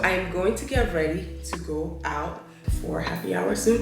I'm going to get ready to go out for happy hour soon.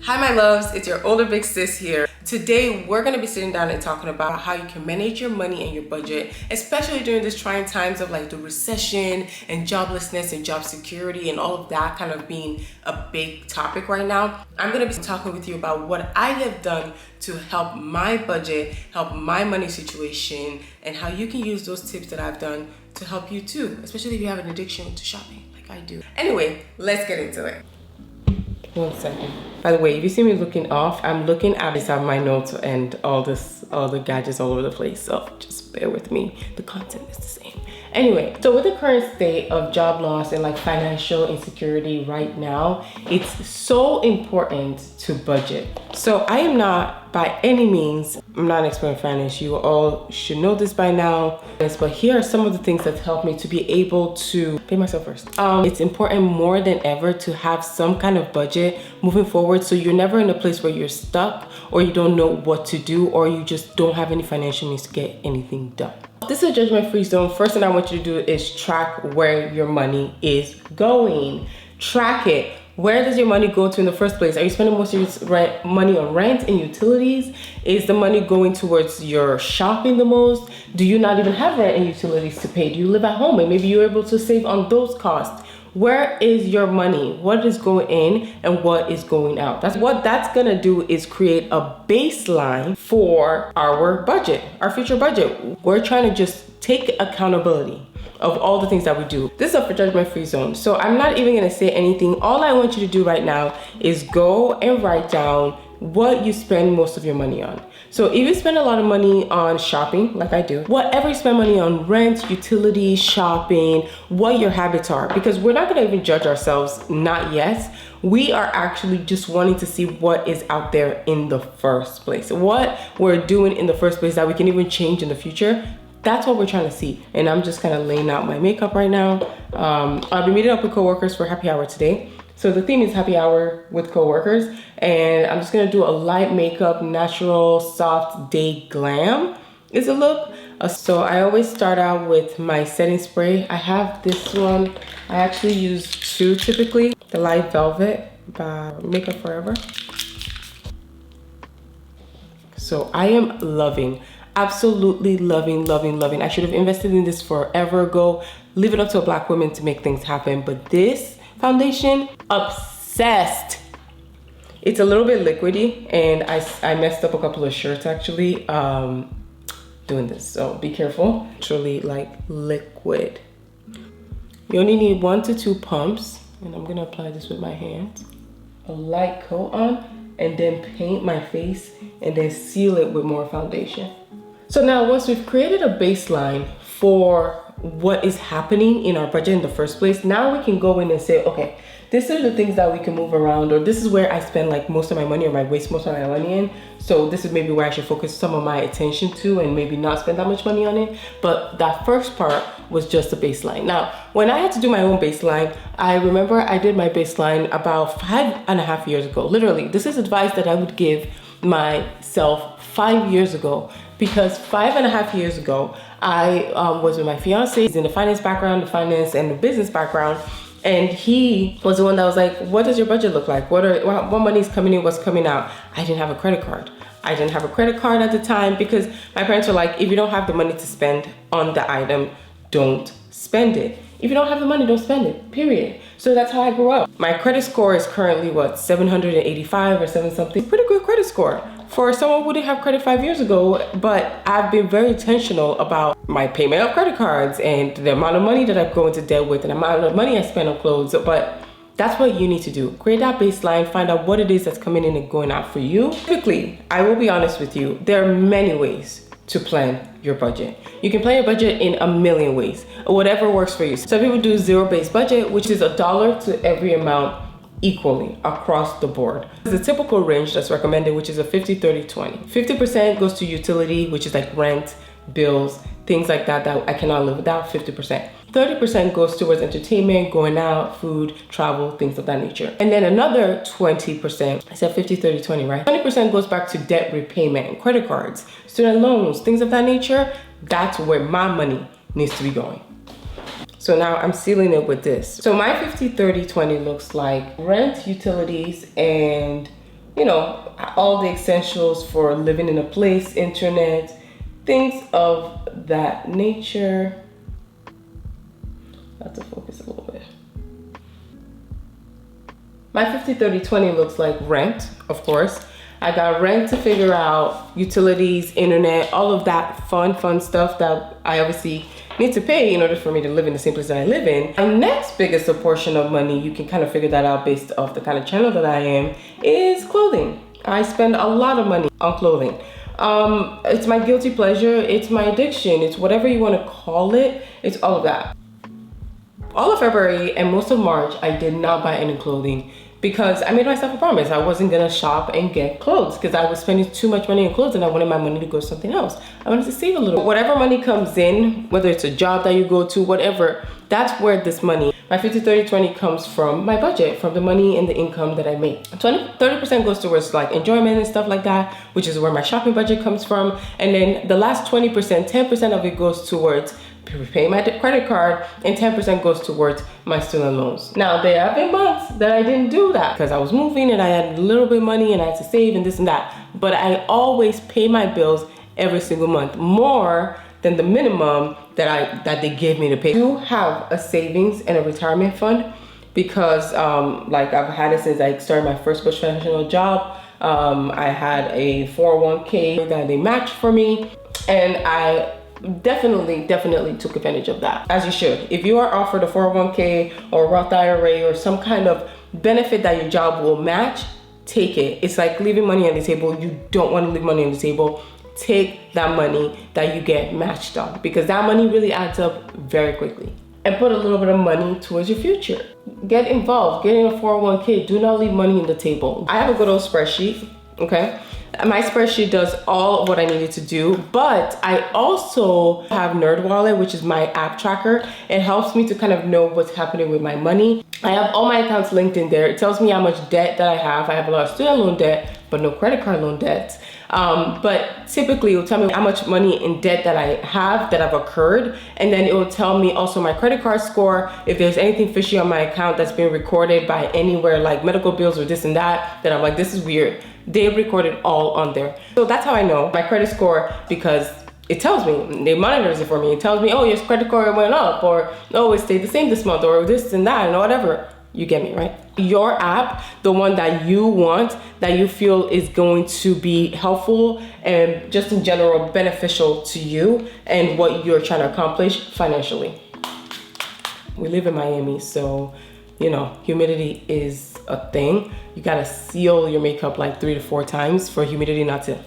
Hi my loves, it's your older big sis here. Today we're going to be sitting down and talking about how you can manage your money and your budget, especially during these trying times of like the recession and joblessness and job security and all of that kind of being a big topic right now. I'm going to be talking with you about what I have done to help my budget, help my money situation, and how you can use those tips that I've done to help you too, especially if you have an addiction to shopping like I do. Anyway, let's get into it. 1 second. By the way, if you see me looking off, I'm looking at this on my notes and all the gadgets all over the place. So just bear with me. The content is the same. Anyway, so with the current state of job loss and like financial insecurity right now, it's so important to budget. So I am not by any means, I'm not an expert in finance. You all should know this by now. But here are some of the things that helped me to be able to pay myself first. It's important more than ever to have some kind of budget moving forward, so you're never in a place where you're stuck or you don't know what to do or you just don't have any financial means to get anything done. This is a judgment-free zone. First thing I want you to do is track where your money is going. Track it. Where does your money go to in the first place? Are you spending most of your money on rent and utilities? Is the money going towards your shopping the most? Do you not even have rent and utilities to pay? Do you live at home and maybe you're able to save on those costs? Where is your money? What is going in and what is going out? What that's gonna do is create a baseline for our budget, our future budget. We're trying to just take accountability of all the things that we do. This is a judgment-free zone. So I'm not even gonna say anything. All I want you to do right now is go and write down what you spend most of your money on. So if you spend a lot of money on shopping, like I do, whatever you spend money on, rent, utilities, shopping, what your habits are, because we're not gonna even judge ourselves, not yet. We are actually just wanting to see what is out there in the first place. What we're doing in the first place that we can even change in the future. That's what we're trying to see. And I'm just kind of laying out my makeup right now. I'll be meeting up with coworkers for happy hour today. So the theme is happy hour with coworkers. And I'm just gonna do a light makeup, natural, soft day glam is a look. So I always start out with my setting spray. I have this one. I actually use two typically. The Light Velvet by Makeup Forever. So I am loving, absolutely loving. I should have invested in this forever ago. Leave it up to a black woman to make things happen. But this foundation, obsessed. It's a little bit liquidy and I messed up a couple of shirts actually doing this. So be careful. Truly like liquid. You only need 1 to 2 pumps and I'm gonna apply this with my hands. A light coat on and then paint my face and then seal it with more foundation. So now once we've created a baseline for what is happening in our budget in the first place, now we can go in and say, okay, these are the things that we can move around, or this is where I spend like most of my money or I waste most of my money in. So this is maybe where I should focus some of my attention to and maybe not spend that much money on it. But that first part was just a baseline. Now, when I had to do my own baseline, I remember I did my baseline about 5.5 years ago. Literally, this is advice that I would give myself 5 years ago. Because 5.5 years ago, I was with my fiance. He's in the finance background, the finance and the business background. And he was the one that was like, what does your budget look like? What money is coming in, what's coming out? I didn't have a credit card. I didn't have a credit card at the time because my parents were like, if you don't have the money to spend on the item, don't spend it. If you don't have the money, don't spend it, period. So that's how I grew up. My credit score is currently what, 785 or 7 something. Pretty good credit score for someone who didn't have credit 5 years ago, but I've been very intentional about my payment of credit cards and the amount of money that I go into debt with and the amount of money I spend on clothes. But that's what you need to do. Create that baseline, find out what it is that's coming in and going out for you. Typically, I will be honest with you, there are many ways to plan your budget. You can plan your budget in a million ways, whatever works for you. Some people do zero-based budget, which is $1 to every amount equally across the board. The typical range that's recommended, which is a 50-30-20. 50% goes to utility, which is like rent, bills, things like that I cannot live without. 50%. 30% goes towards entertainment, going out, food, travel, things of that nature. And then another 20%, I said 50-30-20, right? 20% goes back to debt repayment, credit cards, student loans, things of that nature. That's where my money needs to be going. So now I'm sealing it with this. So my 50-30-20 looks like rent, utilities, and you know, all the essentials for living in a place, internet, things of that nature. I have to focus a little bit. My 50-30-20 looks like rent, of course. I got rent to figure out, utilities, internet, all of that fun stuff that I obviously need to pay in order for me to live in the same place that I live in. My next biggest portion of money, you can kind of figure that out based off the kind of channel that I am, is clothing. I spend a lot of money on clothing. It's my guilty pleasure, it's my addiction, it's whatever you want to call it, it's all of that. All of February and most of March, I did not buy any clothing because I made myself a promise. I wasn't gonna shop and get clothes because I was spending too much money on clothes and I wanted my money to go to something else. I wanted to save a little. Whatever money comes in, whether it's a job that you go to, whatever, that's where this money, my 50-30-20 comes from my budget, from the money and the income that I make. 30% goes towards like enjoyment and stuff like that, which is where my shopping budget comes from. And then the last 20%, 10% of it goes towards paying my credit card, and 10% goes towards my student loans. Now, there have been months that I didn't do that because I was moving and I had a little bit of money and I had to save and this and that. But I always pay my bills every single month, more than the minimum that they gave me to pay. I do have a savings and a retirement fund because like I've had it since I started my first professional job. I had a 401k that they matched for me, and I definitely took advantage of that, as you should. If you are offered a 401k or Roth IRA or some kind of benefit that your job will match, take it. It's like leaving money on the table. You don't want to leave money on the table. Take that money that you get matched on, because that money really adds up very quickly. And put a little bit of money towards your future. Get involved, get in a 401k. Do not leave money on the table. I have a good old spreadsheet, okay? My spreadsheet does all of what I needed to do, but I also have NerdWallet, which is my app tracker. It helps me to kind of know what's happening with my money. I have all my accounts linked in there. It tells me how much debt that I have. I have a lot of student loan debt, but no credit card loan debt. But typically it will tell me how much money in debt that I have, that have occurred. And then it will tell me also my credit card score. If there's anything fishy on my account that's been recorded by anywhere, like medical bills or this and that, then I'm like, this is weird. They record it all on there. So that's how I know my credit score, because it tells me, they monitors it for me. It tells me, oh, your credit score went up, or oh, it stayed the same this month, or this and that, and whatever. You get me, right? Your app, the one that you want, that you feel is going to be helpful and just in general beneficial to you and what you're trying to accomplish financially. We live in Miami, so you know, humidity is a thing. You gotta seal your makeup like 3 to 4 times for humidity not to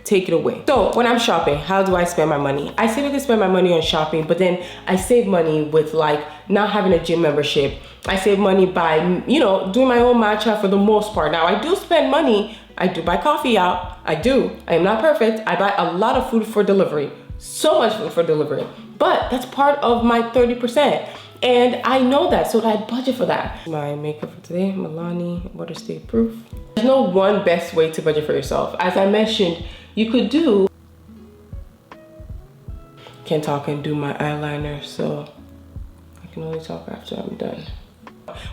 take it away. So when I'm shopping, how do I spend my money? I typically spend my money on shopping, but then I save money with like not having a gym membership. I save money by, you know, doing my own matcha for the most part. Now I do spend money. I do buy coffee out. I do. I am not perfect. I buy a lot of food for delivery. So much food for delivery. But that's part of my 30%. And I know that, so I budget for that. My makeup for today, Milani Water Stay Proof. There's no one best way to budget for yourself. As I mentioned, you could do, can't talk and do my eyeliner, so I can only talk after I'm done.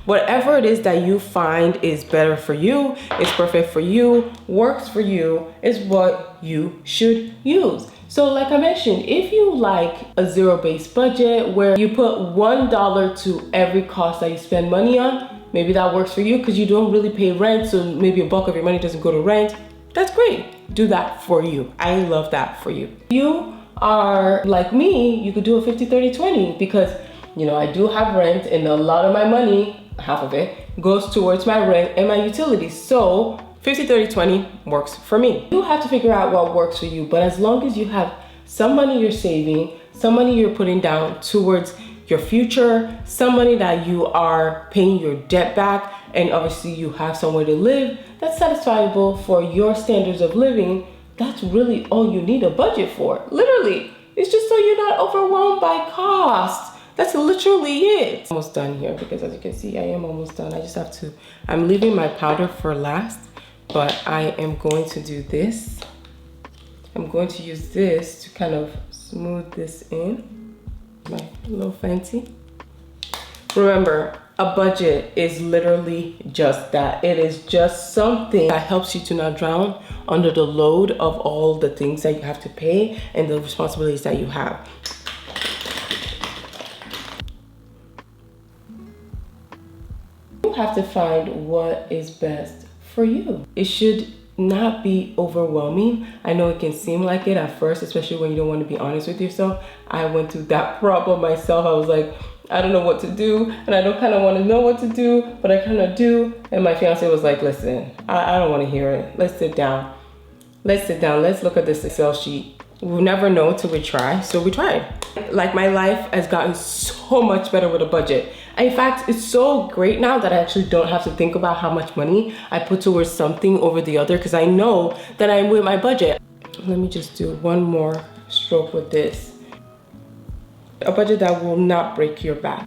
Whatever it is that you find is better for you, is perfect for you, works for you, is what you should use. So like I mentioned, if you like a zero-based budget where you put $1 to every cost that you spend money on, maybe that works for you because you don't really pay rent, so maybe a bulk of your money doesn't go to rent. That's great. Do that for you. I love that for you. If you are like me, you could do a 50-30-20 because, you know, I do have rent and a lot of my money, half of it, goes towards my rent and my utilities. So 50-30-20 works for me. You have to figure out what works for you, but as long as you have some money you're saving, some money you're putting down towards your future, some money that you are paying your debt back, and obviously you have somewhere to live that's satisfiable for your standards of living, that's really all you need a budget for. Literally, it's just so you're not overwhelmed by cost. That's literally it. Almost done here because as you can see, I am almost done. I just have to, I'm leaving my powder for last, but I am going to do this. I'm going to use this to kind of smooth this in. My little fancy. Remember, a budget is literally just that. It is just something that helps you to not drown under the load of all the things that you have to pay and the responsibilities that you have. You have to find what is best for you. It should not be overwhelming. I know it can seem like it at first, especially when you don't want to be honest with yourself. I went through that problem myself. I was like, I don't know what to do, and I don't kind of want to know what to do, but I kind of do. And my fiance was like, listen, I don't want to hear it. Let's sit down. Let's sit down. Let's look at this Excel sheet. We'll never know till we try. So we tried. Like, my life has gotten so much better with a budget. In fact, it's so great now that I actually don't have to think about how much money I put towards something over the other, because I know that I'm with my budget. Let me just do one more stroke with this. A budget that will not break your back.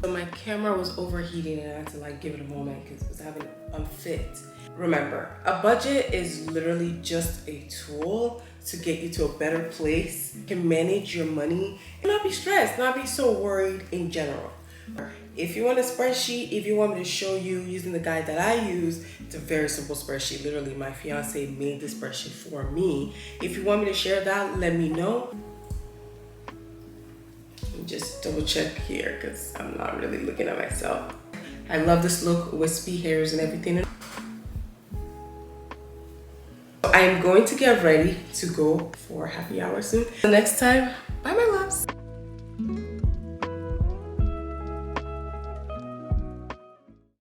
So my camera was overheating and I had to like give it a moment because it was having unfit. Remember, a budget is literally just a tool to get you to a better place. You can manage your money and not be stressed, not be so worried in general. If you want a spreadsheet, if you want me to show you using the guide that I use, it's a very simple spreadsheet. Literally, my fiance made this spreadsheet for me. If you want me to share that, let me know. Just double check here because I'm not really looking at myself. I love this look, wispy hairs and everything. I'm going to get ready to go for happy hour soon. The next time, bye my loves.